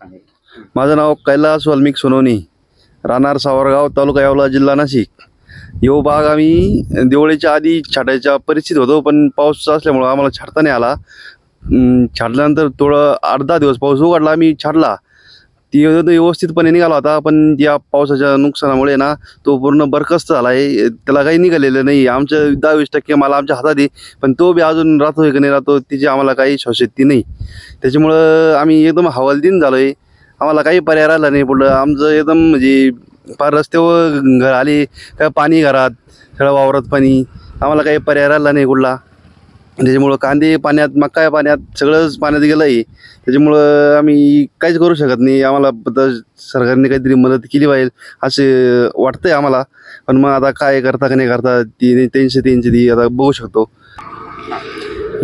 माझं नाव कैलास वाल्मिक सोनवणे, राहणार सावरगाव, तालुका येवला, जिल्हा नाशिक. यो बाग आम्ही दिवाळीच्या आधी छाटायच्या परिस्थिती होतो, पण पाऊस असल्यामुळं आम्हाला छाटता नाही आला. छाटल्यानंतर थोडं 8-10 दिवस पाऊस उघडला, आम्ही छाटला. ती व्यवस्थितपणे निघाला होता, पण या पावसाच्या नुकसानामुळे ना तो पूर्ण बरखास्त झाला आहे. त्याला काही निघालेलं नाही. आमचं 10-20% माल आमच्या हातात आहे, पण तो बी अजून राहतोय की नाही राहतो तिची आम्हाला काही शाश्वती नाही. त्याच्यामुळं आम्ही एकदम हवालदिन झालो आहे. आम्हाला काही पर्याय राहिला नाही. पुढं आमचं एकदम म्हणजे फार रस्त्यावर घर आले, काय पाणी घरात, सगळं वावरात पाणी, आम्हाला काही पर्याय राहिला नाही कुठला. त्याच्यामुळं कांदे पाण्यात, मका पाण्यात, सगळंच पाण्यात गेलं आहे. त्याच्यामुळं आम्ही काहीच करू शकत नाही. आम्हाला सरकारने काहीतरी मदत केली पाहिजे असे वाटतंय आम्हाला. पण मग आता काय करता का नाही करता ती त्यांची आता बघू शकतो.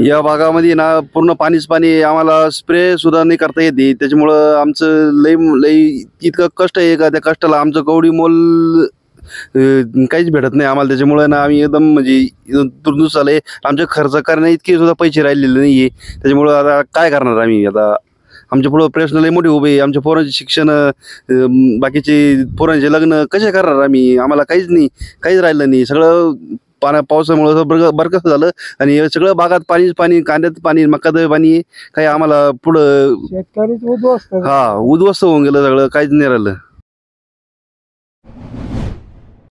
या भागामध्ये ना पूर्ण पाणीच पाणी, आम्हाला स्प्रे सुद्धा नाही करता येते. त्याच्यामुळं आमचं लई इतकं कष्ट आहे का त्या कष्टाला आमचं कवडी मोल काहीच भेटत नाही आम्हाला. त्याच्यामुळे ना आम्ही एकदम म्हणजे तुर्दूस आले. आमचे खर्च करण्या इतके सुद्धा पैसे राहिलेले नाही आहे. त्याच्यामुळं आता काय करणार आम्ही? आता आमच्या पुढं प्रश्न लई मोठे उभे. आमच्या पोरांचे शिक्षण, बाकीचे पोरांचे लग्न कसे करणार आम्ही? आम्हाला काहीच नाही, काहीच राहिलं नाही. सगळं पावसामुळं बरखास्त झालं आणि सगळं बागात पाणीच पाणी, कांद्यात पाणी, मकात पाणी. काही आम्हाला पुढं शेतकरीच उद्ध्वस्त उद्ध्वस्त होऊन गेलं सगळं, काहीच नाही राहिलं.